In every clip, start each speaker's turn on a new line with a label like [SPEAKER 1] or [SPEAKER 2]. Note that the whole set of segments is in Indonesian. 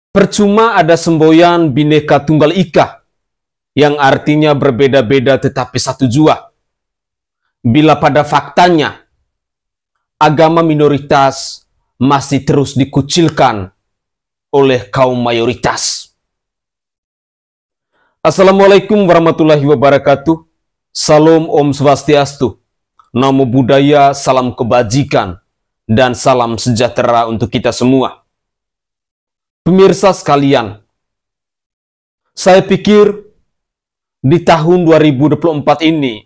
[SPEAKER 1] Percuma ada semboyan Bhinneka Tunggal Ika yang artinya berbeda-beda tetapi satu jua, bila pada faktanya agama minoritas masih terus dikucilkan oleh kaum mayoritas. Assalamualaikum warahmatullahi wabarakatuh. Salam Om Swastiastu. Namo Buddhaya, salam kebajikan, dan salam sejahtera untuk kita semua. Pemirsa sekalian, saya pikir di tahun 2024 ini,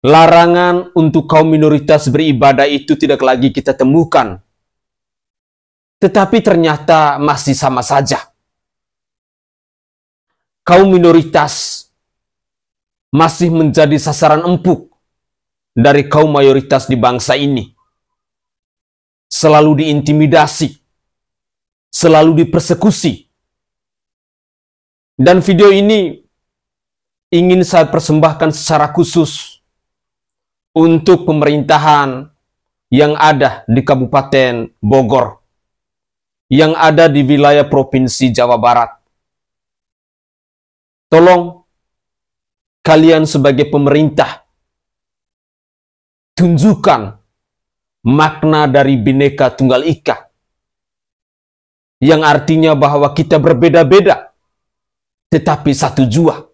[SPEAKER 1] larangan untuk kaum minoritas beribadah itu tidak lagi kita temukan. Tetapi ternyata masih sama saja. Kaum minoritas masih menjadi sasaran empuk dari kaum mayoritas di bangsa ini. Selalu diintimidasi, selalu dipersekusi. Dan video ini ingin saya persembahkan secara khusus untuk pemerintahan yang ada di Kabupaten Bogor, yang ada di wilayah Provinsi Jawa Barat. Tolong kalian sebagai pemerintah tunjukkan makna dari Bhinneka Tunggal Ika, yang artinya bahwa kita berbeda-beda tetapi satu jua.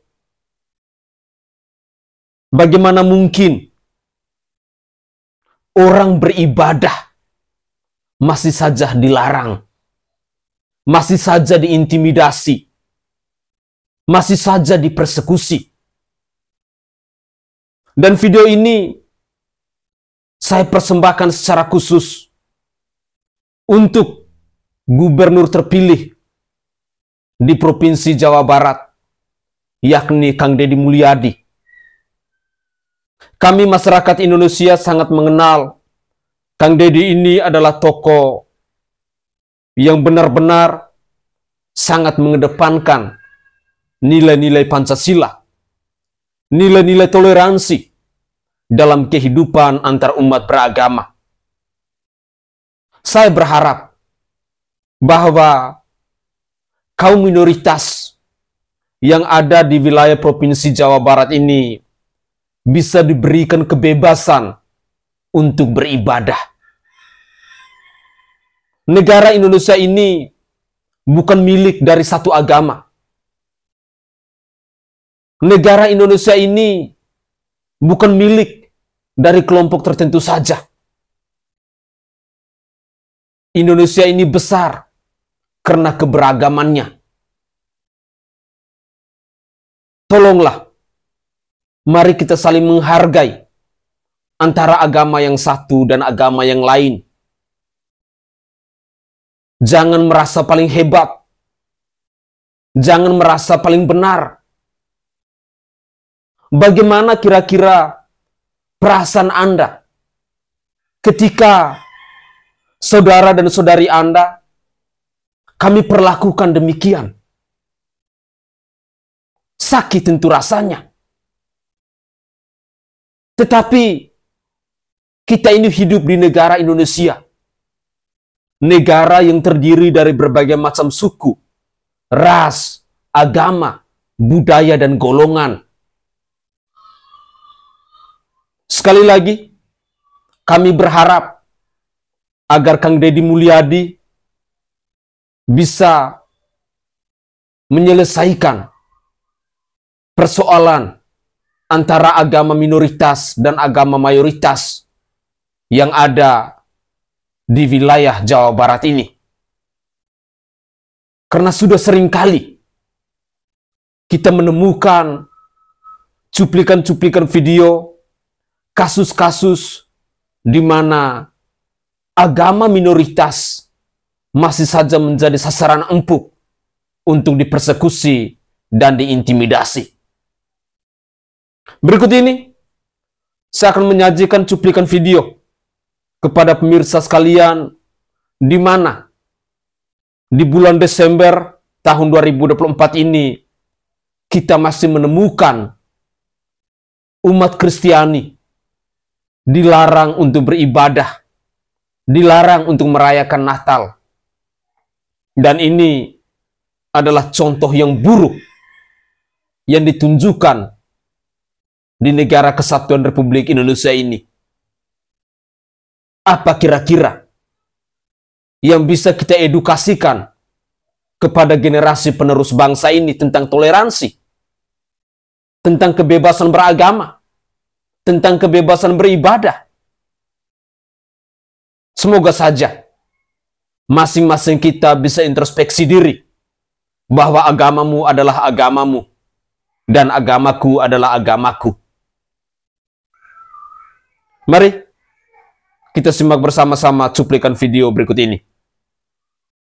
[SPEAKER 1] Bagaimana mungkin orang beribadah masih saja dilarang, masih saja diintimidasi, masih saja dipersekusi? Dan video ini saya persembahkan secara khusus untuk gubernur terpilih di Provinsi Jawa Barat, yakni Kang Deddy Mulyadi. Kami masyarakat Indonesia sangat mengenal Kang Deddy ini adalah tokoh yang benar-benar sangat mengedepankan nilai-nilai Pancasila, nilai-nilai toleransi dalam kehidupan antar umat beragama. Saya berharap bahwa kaum minoritas yang ada di wilayah Provinsi Jawa Barat ini bisa diberikan kebebasan untuk beribadah. Negara Indonesia ini bukan milik dari satu agama. Negara Indonesia ini bukan milik dari kelompok tertentu saja. Indonesia ini besar karena keberagamannya. Tolonglah, mari kita saling menghargai antara agama yang satu dan agama yang lain. Jangan merasa paling hebat. Jangan merasa paling benar. Bagaimana kira-kira perasaan Anda ketika saudara dan saudari Anda kami perlakukan demikian? Sakit tentu rasanya. Tetapi kita ini hidup di negara Indonesia. Negara yang terdiri dari berbagai macam suku, ras, agama, budaya, dan golongan. Sekali lagi, kami berharap agar Kang Deddy Mulyadi bisa menyelesaikan persoalan antara agama minoritas dan agama mayoritas yang ada di wilayah Jawa Barat ini. Karena sudah sering kali kita menemukan cuplikan-cuplikan video, kasus-kasus di mana agama minoritas masih saja menjadi sasaran empuk untuk dipersekusi dan diintimidasi. Berikut ini, saya akan menyajikan cuplikan video kepada pemirsa sekalian, di mana di bulan Desember tahun 2024 ini kita masih menemukan umat Kristiani dilarang untuk beribadah, dilarang untuk merayakan Natal. Dan ini adalah contoh yang buruk yang ditunjukkan di negara kesatuan Republik Indonesia ini. Apa kira-kira yang bisa kita edukasikan kepada generasi penerus bangsa ini tentang toleransi, tentang kebebasan beragama, tentang kebebasan beribadah? Semoga saja masing-masing kita bisa introspeksi diri bahwa agamamu adalah agamamu dan agamaku adalah agamaku. Mari kita simak bersama-sama cuplikan video berikut ini.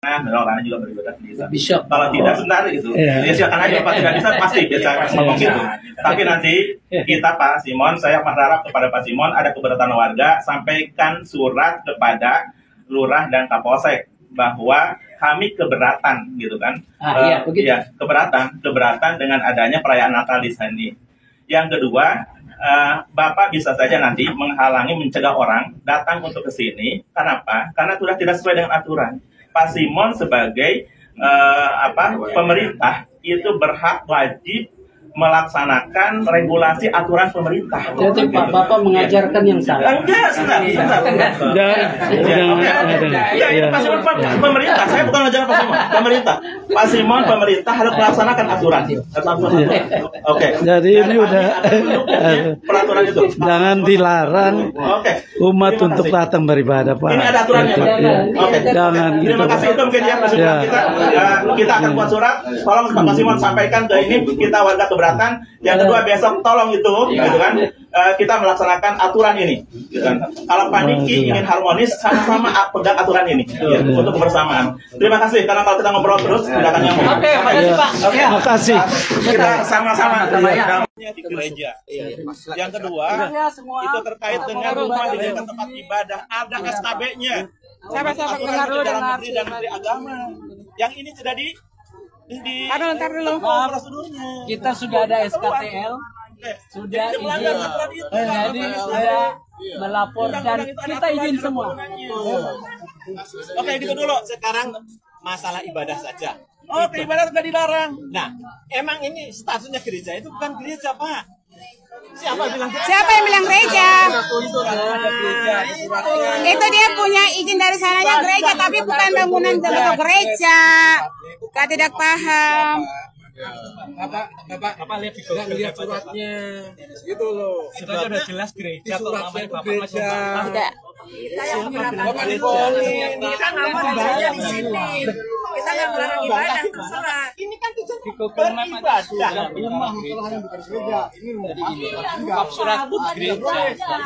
[SPEAKER 2] Nah, orangnya juga beribadah bisa. Kalau tidak sebentar itu, ya silakan aja. Pak tidak bisa pasti bisa ngomong gitu. Tapi nanti kita Pak Simon, saya berharap kepada Pak Simon ada keberatan warga, sampaikan surat kepada lurah dan kapolsek bahwa kami keberatan gitu kan. Iya, begitu. Ya, keberatan dengan adanya perayaan Natal di sini. Yang kedua, Bapak bisa saja nanti menghalangi, mencegah orang datang untuk ke sini. Kenapa? Karena sudah tidak sesuai dengan aturan. Pak Simon sebagai pemerintah itu berhak wajib melaksanakan regulasi aturan pemerintah.
[SPEAKER 3] Jadi Pak Bapak mengajarkan yang salah.
[SPEAKER 2] Enggak, sebentar. Pak Simon pemerintah, saya bukan ngajar Pak Simon, pemerintah. Pak Simon pemerintah harus melaksanakan aturan. Oke.
[SPEAKER 3] Jadi ini udah
[SPEAKER 2] peraturan itu.
[SPEAKER 3] Jangan dilarang umat untuk datang beribadah, Pak.
[SPEAKER 2] Ini ada aturannya. Oke.
[SPEAKER 3] Jangan gitu.
[SPEAKER 2] Terima kasih itu mungkin ya Pak Simon kita akan buat surat. Tolong Pak Simon sampaikan ke ini kita warga keberatan. Yang kedua besok tolong itu gitu kan kita melaksanakan aturan ini gitu kan. Kalau paniki ingin harmonis sama-sama pegang aturan ini ya, untuk kebersamaan. Terima kasih karena kalau kita ngobrol terus tidak akan nyambung. Oke,
[SPEAKER 3] terima kasih.
[SPEAKER 2] Kita sama-sama di gereja. Yang kedua itu terkait dengan rumah dijadikan tempat ibadah, ada SKB-nya. Siapa kenal dulu dengan Menteri Agama. Yang ini tidak ntar dulu. Prosedurnya.
[SPEAKER 4] Kita sudah ada SKTL, sudah izin, jadi sudah melapor dan kita izin semua.
[SPEAKER 2] Oke, gitu dulu.
[SPEAKER 5] Sekarang masalah ibadah saja.
[SPEAKER 2] Oh, ibadah sudah dilarang.
[SPEAKER 5] Nah, emang ini statusnya gereja itu bukan gereja, Pak.
[SPEAKER 6] Siapa yang bilang gereja? Itu dia punya izin dari sananya gereja, tapi bukan bangunan bentuk gereja. Kak tidak paham.
[SPEAKER 4] Bapak lihat suratnya. Gitu loh. Suratnya udah jelas gereja. Suratnya gereja.
[SPEAKER 6] Tidak.
[SPEAKER 7] Kita yang menerapkan ini kan nama gereja di sini. Kita nggak melarang ibadah, terserah. Ini kan
[SPEAKER 4] beribadah. Jadi gini, bab surat gereja.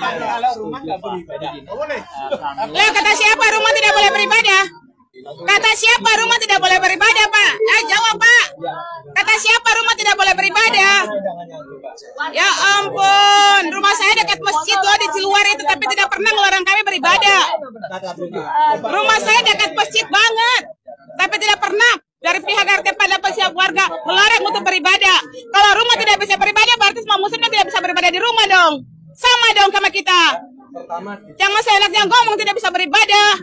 [SPEAKER 4] Kalau rumah nggak beribadah.
[SPEAKER 6] Lah kata siapa rumah tidak boleh beribadah? Kata siapa rumah tidak boleh beribadah, Pak? Jawab, Pak. Kata siapa rumah tidak boleh beribadah? Ya ampun, rumah saya dekat masjid loh di Ciluar itu, tapi tidak pernah melarang kami beribadah. Rumah saya dekat masjid banget, tapi tidak pernah dari pihak RT pada pihak warga melarang untuk beribadah. Kalau rumah tidak bisa beribadah, berarti semua muslim tidak bisa beribadah di rumah dong. Sama dong sama kita. Jangan seenaknya ngomong tidak bisa beribadah.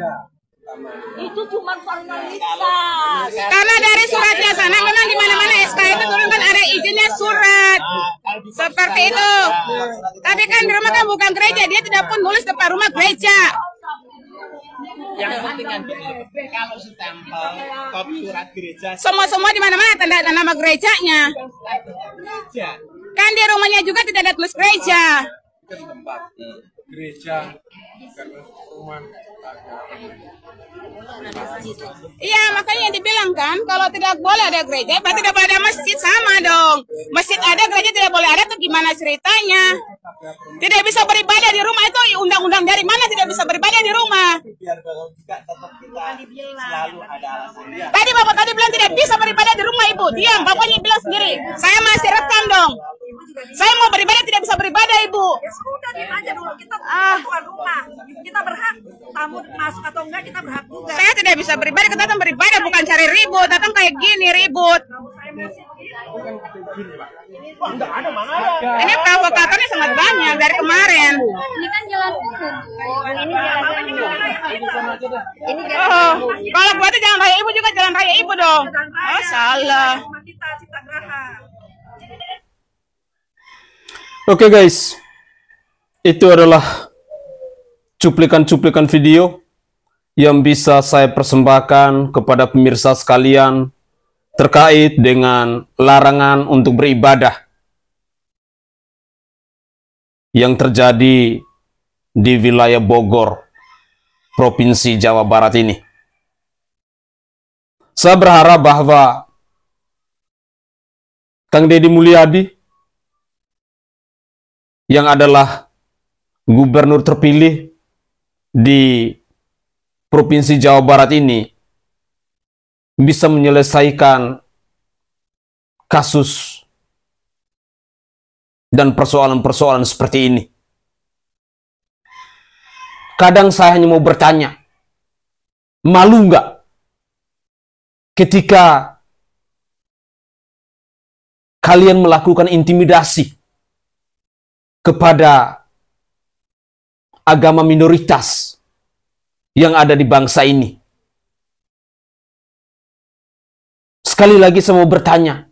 [SPEAKER 7] itu cuma formalitas.
[SPEAKER 6] Karena dari suratnya sana memang di mana-mana SK itu turunkan ada izinnya surat. Seperti itu. Tapi kan di rumah kan bukan gereja, dia tidak pun nulis depan rumah gereja.
[SPEAKER 5] Yang penting kan kalau stempel kopi surat gereja
[SPEAKER 6] Semua di mana-mana tanda nama gerejanya. Kan di rumahnya juga tidak ada tulis gereja.
[SPEAKER 4] Gereja.
[SPEAKER 6] Iya, makanya yang dibilang kan kalau tidak boleh ada gereja, berarti tidak boleh ada masjid, sama dong. Masjid ada, gereja tidak boleh ada, tuh gimana ceritanya? Tidak bisa beribadah di rumah itu undang-undang dari mana tidak bisa beribadah di rumah? Tadi Bapak tadi bilang tidak bisa beribadah di rumah, Ibu. Diam, Bapaknya bilang sendiri. Saya masih rekam dong. Saya mau beribadah tidak bisa beribadah, Ibu.
[SPEAKER 7] Ya sudah, diam aja dulu. Kita tuan rumah. Kita berhak tamu masuk atau enggak, kita berhak juga.
[SPEAKER 6] Saya tidak bisa beribadah, kita datang beribadah bukan cari ribut. Datang kayak gini ribut. Ini provokatornya sangat banyak dari kemarin.
[SPEAKER 7] Ini kan jalan umum. Ini jalan
[SPEAKER 6] Oh, kalau buatnya jalan raya Ibu juga jalan raya dong. Salah.
[SPEAKER 1] Oke guys, itu adalah cuplikan-cuplikan video yang bisa saya persembahkan kepada pemirsa sekalian terkait dengan larangan untuk beribadah yang terjadi di wilayah Bogor, Provinsi Jawa Barat ini. Saya berharap bahwa Kang Deddy Mulyadi yang adalah gubernur terpilih di Provinsi Jawa Barat ini bisa menyelesaikan kasus dan persoalan-persoalan seperti ini. Kadang saya hanya mau bertanya, malu nggak ketika kalian melakukan intimidasi kepada agama minoritas yang ada di bangsa ini? Sekali lagi saya mau bertanya,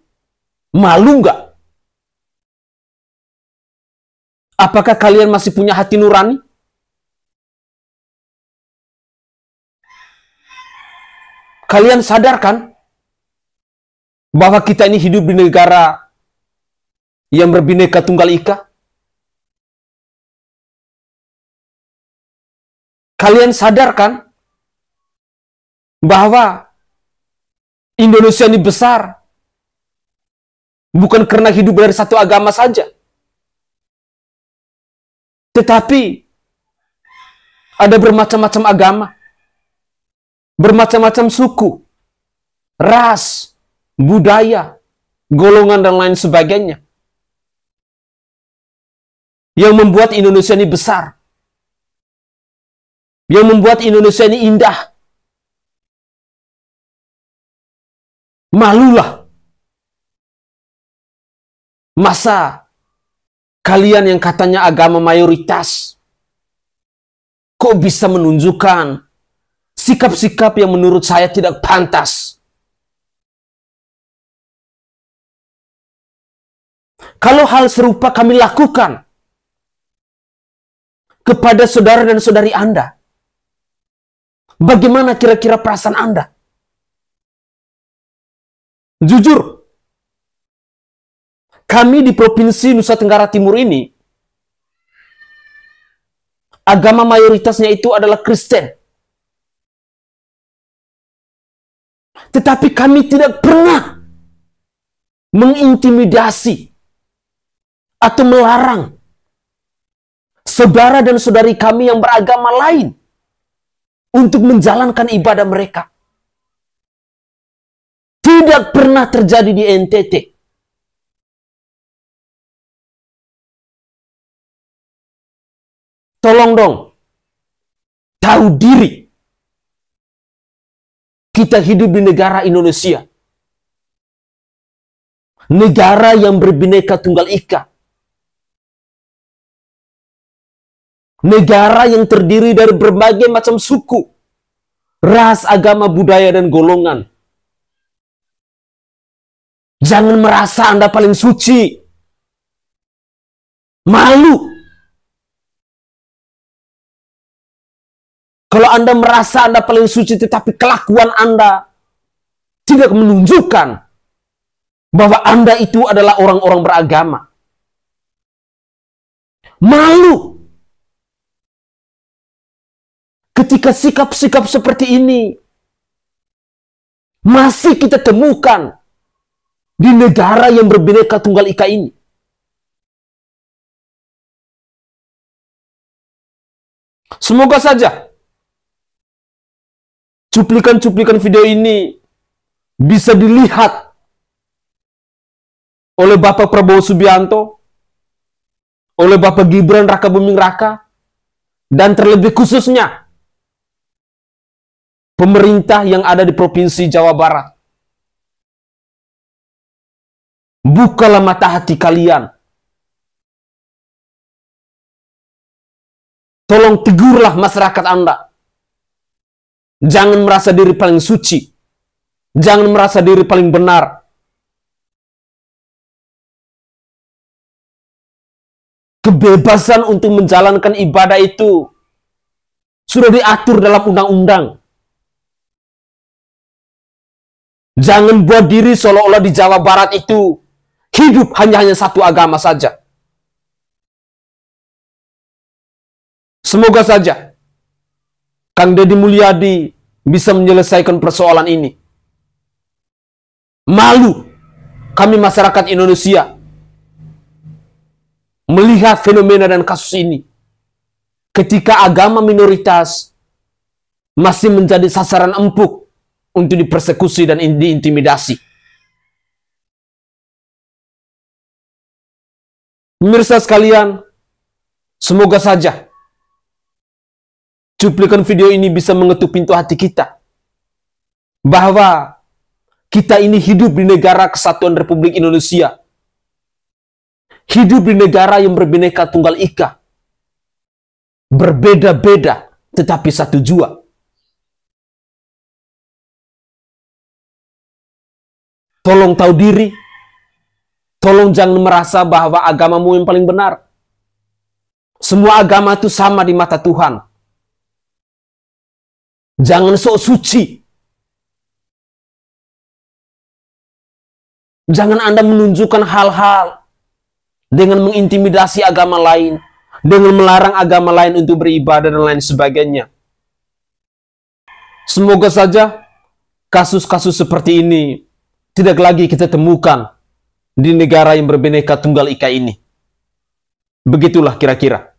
[SPEAKER 1] malu nggak? Apakah kalian masih punya hati nurani? Kalian sadarkan bahwa kita ini hidup di negara yang berbineka tunggal ika? Kalian sadarkan bahwa Indonesia ini besar bukan karena hidup dari satu agama saja, tetapi ada bermacam-macam agama, bermacam-macam suku, ras, budaya, golongan, dan lain sebagainya, yang membuat Indonesia ini besar, yang membuat Indonesia ini indah. Malulah. Masa kalian yang katanya agama mayoritas kok bisa menunjukkan sikap-sikap yang menurut saya tidak pantas? Kalau hal serupa kami lakukan kepada saudara dan saudari Anda, bagaimana kira-kira perasaan Anda? Jujur, kami di Provinsi Nusa Tenggara Timur ini, agama mayoritasnya itu adalah Kristen. Tetapi kami tidak pernah mengintimidasi atau melarang saudara dan saudari kami yang beragama lain untuk menjalankan ibadah mereka. Tidak pernah terjadi di NTT. Tolong dong, tahu diri. Kita hidup di negara Indonesia. Negara yang berbineka tunggal ika. Negara yang terdiri dari berbagai macam suku, ras, agama, budaya, dan golongan. Jangan merasa Anda paling suci. Malu. Kalau Anda merasa Anda paling suci, tetapi kelakuan Anda tidak menunjukkan bahwa Anda itu adalah orang-orang beragama. Malu. Ketika sikap-sikap seperti ini masih kita temukan di negara yang berbineka tunggal ika ini. Semoga saja cuplikan-cuplikan video ini bisa dilihat oleh Bapak Prabowo Subianto, oleh Bapak Gibran Rakabuming Raka, dan terlebih khususnya pemerintah yang ada di Provinsi Jawa Barat. Bukalah mata hati kalian. Tolong tegurlah masyarakat Anda. Jangan merasa diri paling suci. Jangan merasa diri paling benar. Kebebasan untuk menjalankan ibadah itu sudah diatur dalam undang-undang. Jangan buat diri seolah-olah di Jawa Barat itu hidup hanya satu agama saja. Semoga saja Kang Deddy Mulyadi bisa menyelesaikan persoalan ini. Malu kami masyarakat Indonesia melihat fenomena dan kasus ini. Ketika agama minoritas masih menjadi sasaran empuk untuk dipersekusi dan diintimidasi. Pemirsa sekalian, semoga saja cuplikan video ini bisa mengetuk pintu hati kita bahwa kita ini hidup di negara kesatuan Republik Indonesia. Hidup di negara yang berbineka tunggal ika. Berbeda-beda tetapi satu jua. Tolong tahu diri. Tolong jangan merasa bahwa agamamu yang paling benar. Semua agama itu sama di mata Tuhan. Jangan sok suci. Jangan Anda menunjukkan hal-hal dengan mengintimidasi agama lain, dengan melarang agama lain untuk beribadah dan lain sebagainya. Semoga saja kasus-kasus seperti ini tidak lagi kita temukan di negara yang berbineka tunggal ika ini. Begitulah kira-kira.